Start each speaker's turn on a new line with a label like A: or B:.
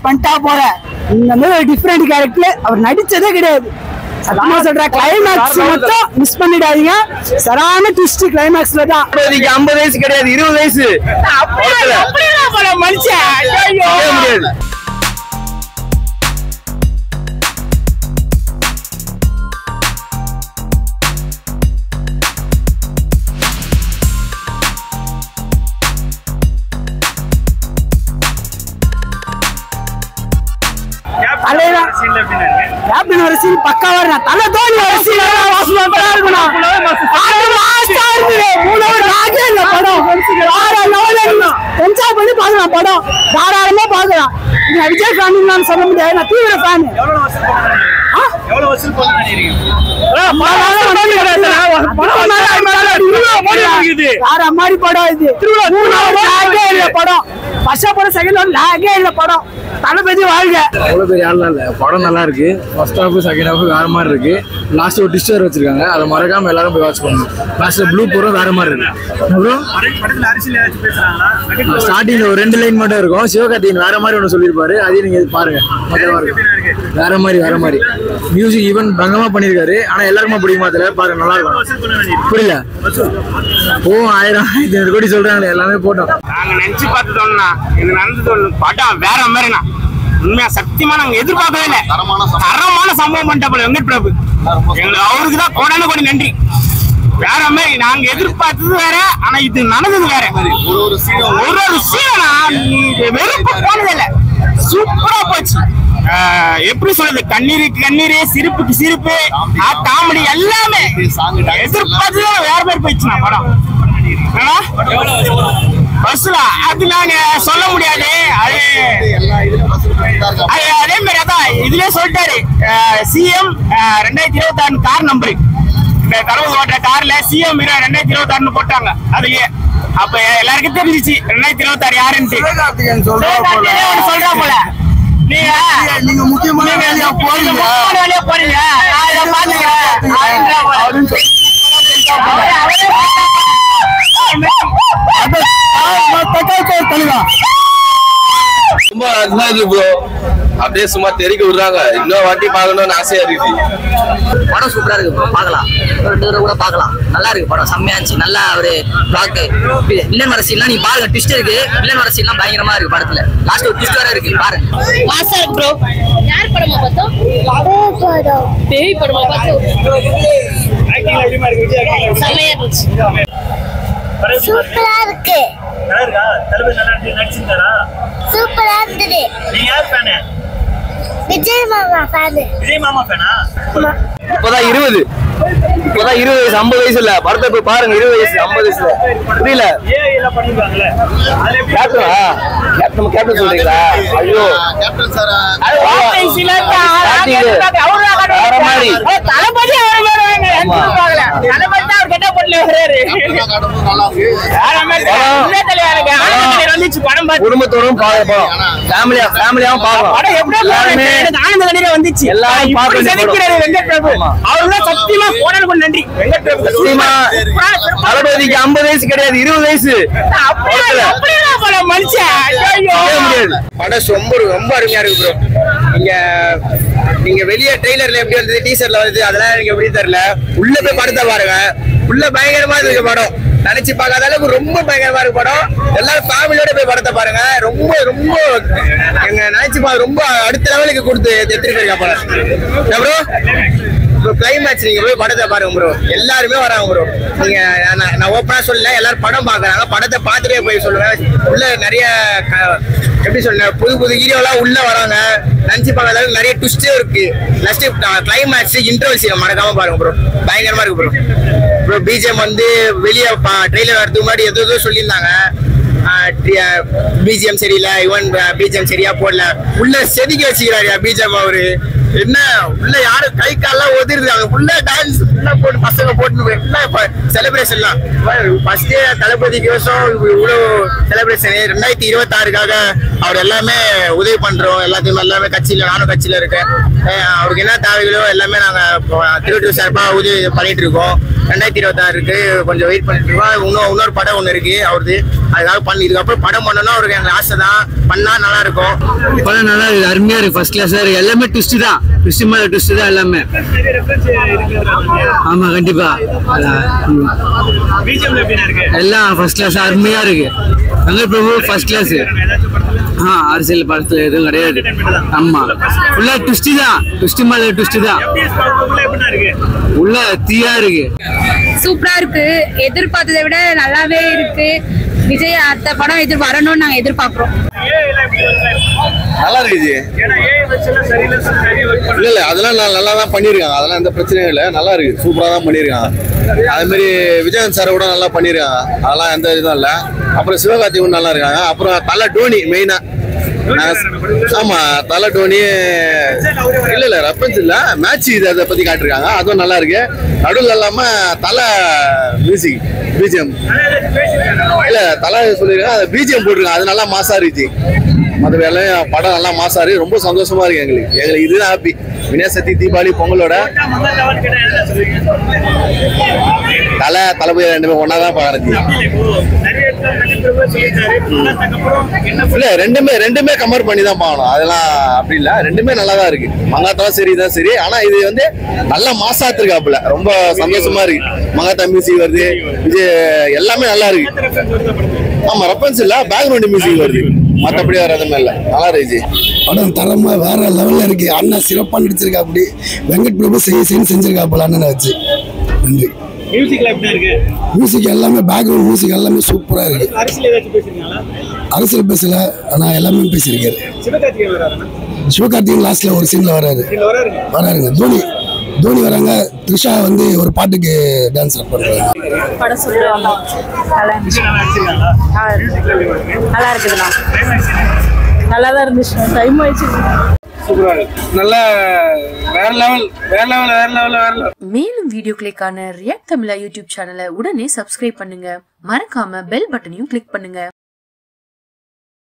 A: பண்ணிட்டா போற. இந்த மாதிரி ஒரு டிஃபரெண்ட் கேரக்டர் அவர் நடிச்சதே கிடையாது. சத்தியமா சொல்ற கிளைமேக்ஸ் மட்டும் மிஸ் பண்ணிடாதீங்க. சரான ட்விஸ்ட் கிளைமேக்ஸ்ல தான்.
B: 50 வயசு கிடையாது 20 வயசு.
A: அப்படியே போல மனுஷன். ஐயோ பக்காவா இருக்கா. தலை தோனி என்ஜாய் பண்ணி பாக்கலாம். படம் தாராளமா பாக்கலாம். விஜய் ஃபேன் சொல்ல முடியாது. நான் தீவிர ஃபேன். மாதிரி படம் இது. படம் ஃபர்ஸ்ட் படம் செகண்ட் ஒன் லாகே இல்ல. படம் தளபதி வாழ்க.
B: அவ்வளவு பெரிய ஆள்லாம் இல்ல. படம் நல்லா இருக்கு. ஃபர்ஸ்ட் ஹாஃப் செகண்ட் ஹாஃப் வேற மாதிரி இருக்கு. லாஸ்ட் ஒரு டிஸ்டர் வச்சிருக்காங்க. அதை மறக்காம எல்லாரும் போய் வாட்ச் பண்ணுங்க. லாஸ்ட்ல ப்ளூ போறோம் வேற மாதிரி இருக்கு. ஸ்டார்டிங்ல ஒரு 2 லைன் மட்டும் இருக்கும். சிவகார்த்திகேயன் வேற மாதிரி ஒன்று சொல்லியிருப்பாரு. அதையும் நீங்க பாருங்க. வேற மாதிரி மியூசிக் ஈவன் பங்கமா பண்ணிருக்காரு. ஆனா எல்லாருக்குமே பிடிக்குமா தெரியல. பாருங்க நல்லா இருக்கும். புரியல 1000 கோடி சொல்றாங்களே எல்லாமே போட்டோம்.
C: நாங்க நினைச்சு பார்த்துட்டோம்னா இது நடந்தது படம் வேற மாதிரினா உண்மையா சத்தியமா நாங்க எதிர்பார்க்கவே இல்லை. தரமான சம்பவம் பண்ணிட்ட போல வெங்கட் பிரபு. எங்களுக்கு அவருக்கு தான் கோடான கோடி நன்றி. வேற மாதிரி நாங்க எதிர்பார்த்தது வேற. ஆனா இது நடந்தது வேற. ஒரு சீனா வெறுப்பு போனதில்லை. சூப்பரா போச்சு. எப்படி சொல்றது, கண்ணீருக்கு கண்ணீரு, சிரிப்புக்கு சிரிப்பு, காமெடி எல்லாமே எதிர்பார்த்து வேற மாதிரி போயிடுச்சு. நான் படம் பஸ்ல அது நாங்க சொல்ல முடியாது. அதே மாதிரி அதான் இதுலயே சொல்லிட்டாரு சிஎம் 2026 கார் நம்பரு. இந்த தளபதி ஓட்டுற கார்ல சிஎம் 2026 போட்டாங்க. அதுலயே அப்ப எல்லாருக்கும் தெரிஞ்சிச்சு 2026 யாருன்ட்டு. சொல்றா போல நீங்க முக்கியமான வேலையா போறீங்க.
B: ரொம்ப நல்லா இருக்கு ப்ரோ. அப்படியே சும்மா தெரிக்க விடுறாங்க. இன்னொரு வாட்டி பார்க்கணும்னு ஆசையா இருக்கு.
D: படம் சூப்பரா இருக்கு ப்ரோ. பார்க்கலாம். கூட பார்க்கலாம். நல்லா இருக்கு படம். செம்மையா இருந்துச்சு. நல்லா ஒரு பிளாக் வில்லன் வர சீன்லாம் நீ பாருங்க. ட்விஸ்ட் இருக்கு. வில்லன் வர சீன்லாம் பயங்கரமா இருக்கு படத்துல. லாஸ்ட் ஒரு ட்விஸ்ட் வேற இருக்கு. பாருங்க.
E: மாசா இருக்கு ப்ரோ. யார் படமா பார்த்தோம்? பேய் படமா பார்த்தோம்.
C: ஆக்டிங் எப்படிமா இருக்கு? விஜய் ஆக்டிங்
E: செம்மையா இருந்துச்சு.
F: சூப்பரா இருக்கு.
C: நல்லா இருக்கா? தளபதி நல்லா நடிச்சிருந்தாரா?
F: சூப்பரா இருந்தது.
C: நீ யார் ஃபேன்?
F: விஜய் மாமா ஃபேன்.
C: விஜய் மாமா ஃபேனா?
B: இப்பதான் 20 வயசு 50 வயசு இல்ல. படத்தை போய் பாருங்க. 20 வயசு 50 வயசுல புரியல.
C: எல்லாம் பண்ணிருக்காங்கல்ல.
B: கேப்டன் சொல்றீங்களா? ஐயோ
A: கேப்டன் சார்
B: குடும்பத்தோடும் ஃபேமிலியாவும் பார்க்கலாம். தளபதிக்கு 50 வயசு கிடையாது 20 வயசு.
A: படம் ரொம்ப அருமையா இருக்கு ப்ரோ. நீங்க வெளியே ட்ரெய்லர்ல எப்படி வந்தது, டீசர்ல வந்தது, அதெல்லாம் எனக்கு எப்படி தெரியல. உள்ள போய் படத்தை பாருங்க. உள்ள பயங்கரமா இருக்கு படம். நினைச்சு பார்க்காத அளவுக்கு ரொம்ப பயங்கரமா இருக்கு படம். எல்லாரும் ஃபேமிலியோட போய் படத்தை பாருங்க. ரொம்ப எங்க நினைச்சு ரொம்ப அடுத்த லெவலுக்கு கொடுத்து எடுத்துட்டு போயிருக்கா படம் ப்ரோ. கிளைமேக்ஸ் நீங்க போய் படத்தை பாருங்க ப்ரோ. எல்லாருமே வராங்க ப்ரோ. நீங்க நான் ஓப்பனா சொல்லல, எல்லாரும் படம் பாக்குறாங்க. படத்தை பார்த்துட்டே போய் சொல்லுவேன். உள்ள நிறைய எப்படி சொல்ல புது ஹீரோலாம் உள்ள வராங்க. நினைச்சு பார்க்காத நிறைய ட்விஸ்டே இருக்கு. லாஸ்ட் கிளைமேக்ஸ் இன்டர்வல் சீன் மறக்காம பாருங்க ப்ரோ. பயங்கரமா இருக்கு ப்ரோ. ப்ரோ பிஜிஎம் வந்து வெளியே ட்ரெய்லர் வரதுக்கு முன்னாடி ஏதோ சொல்லியிருந்தாங்க. பிஜிஎம் சரியில்லை, இவன் பிஜிஎம் சரியா போடல. உள்ள செதுக்கி வச்சுக்கிறாரு பிஜிஎம். அவரு என்ன உள்ள யாரும் கை கால்லாம் ஒதிருக்காங்க. உள்ள டான்ஸ் போட்டு பசங்க போட்டு செலிப்ரேஷன்லாம் ஃபர்ஸ்ட் தளபதிக்கு வருஷம் இவ்வளவு செலிப்ரேஷன் 2026க்காக அவர் எல்லாமே உதவி பண்றோம். எல்லாமே கட்சியில, நானும் கட்சியில இருக்கேன். அவருக்கு என்ன தேவைகளோ எல்லாமே நாங்க திருவள்ளூர் சார்பா உதவி பண்ணிட்டு இருக்கோம். 2026 கொஞ்சம் வெயிட் பண்ணிட்டு இருக்கோம். இன்னொரு படம் ஒண்ணு இருக்கு அவருது, அதுக்காக பண்ணி இதுக்கப்புறம் படம் பண்ணணும் அவருக்கு எனக்கு ஆசை தான். பண்ணா நல்லா இருக்கும்.
B: படம் நல்லா இருக்கு, அருமையா இருக்கு, ஃபர்ஸ்ட் கிளாஸா இருக்கு. எல்லாமே ட்விஸ்ட் தான், ட்விஸ்ட் மேல ட்விஸ்ட் தான் எல்லாமே. ஆமா கண்டிப்பா எல்லாம் ஃபர்ஸ்ட் கிளாஸ் அருமையா இருக்கு. Venkat Prabhu first class. அரசியல் படத்துல எதுவும் கிடையாது. ஆமா உள்ள ட்விஸ்ட் தான், ட்விஸ்ட் மேல ட்விஸ்ட் தான். உள்ள தீயா இருக்கு.
E: சூப்பரா இருக்கு, எதிர்பார்த்ததை விட நல்லாவே இருக்கு. விஜய் அடுத்த படம் வரணும்னு நாங்க எதிர்பார்க்கிறோம்.
A: நல்லா இருக்குது. இல்ல அதெல்லாம் நல்லா தான் பண்ணிருக்காங்க, அதெல்லாம் எந்த பிரச்சனையும் இல்லை. நல்லா இருக்கு, சூப்பரா தான் பண்ணிருக்காங்க. அதே மாதிரி விஜயகாந்த் சார் கூட நல்லா பண்ணிருக்காங்க, அதெல்லாம் எந்த இதுவும் இல்லை. அப்புறம் சிவகார்த்திகேயன் நல்லா இருக்காங்க. அப்புறம் தலை டோனி மெயினா. ஆமா தலை டோனி இல்ல ரெஃபரன்ஸ் இல்ல, மேட்ச் இது அதை பத்தி காட்டிருக்காங்க, அதுவும் நல்லா இருக்கு. நடுவில் இல்லாம தலை மியூசிக் பிஜிஎம் இல்ல தலை சொல்லிருக்காங்க, பிஜிஎம் போட்டிருக்காங்க, அது நல்லா மாசா இருந்துச்சு. மற்ற வேலையும் படம் நல்லா மாசா இருக்கு. ரொம்ப சந்தோஷமா இருக்கு எங்களுக்கு இதுதான் ஹாப்பி. விநாயகர் சதுர்த்தி தீபாவளி பொங்கலோட தளபதி ரெண்டுமே ஒன்னாதான் பாக்குறது. இல்ல ரெண்டுமே கம்பேர் பண்ணி தான் பார்க்கணும், அதெல்லாம் அப்படி இல்ல. ரெண்டுமே நல்லா தான் இருக்கு. மங்காத்தாவும் சரிதான் சரி, ஆனா இது வந்து நல்லா மாசாத்து இருக்காப்புல. ரொம்ப சந்தோஷமா இருக்கு. மங்காத்தா மியூசிக் வருது, இது எல்லாமே நல்லா இருக்கு. ஆமா ரெஃபரன்ஸ் இல்ல, பேக்ரவுண்ட் மியூசிக் வருது, மற்றபடி வேற எதுவுமே இல்லை. நல்லா இருந்துச்சு
G: படம். தரமா வேற லெவல்ல இருக்கு. அண்ணா சிறப்பா நடிச்சிருக்கா. அப்படி வெங்கட் பிரபு செஞ்சிருக்காப்புல அண்ணனை வச்சு. நன்றி. மியூசிக் எல்லாமே பேக்ரவுண்ட் மியூசிக் எல்லாமே சூப்பரா இருக்கு. அரசியல் பேசல, ஆனா எல்லாமே பேசியிருக்காரு. சிவகார்த்திகேயன் லாஸ்ட்ல ஒரு சீன்ல வராருங்க. தோனி வராங்க. த்ரிஷா வந்து ஒரு பாட்டுக்கு டான்ஸ் பண்றாங்க.
E: படம் சொல்லுவாங்க நல்லா இருக்குதுண்ணா. நல்லா தான் இருந்துச்சு. டைம் ஆயிடுச்சு.
A: நல்லா வேற லெவல்.
H: மேலும் வீடியோக்களுக்கான ரியாக்ட் தமிழா யூடியூப் சேனலை உடனே சப்ஸ்கிரைப் பண்ணுங்க. மறக்காம பெல் பட்டனையும் கிளிக் பண்ணுங்க.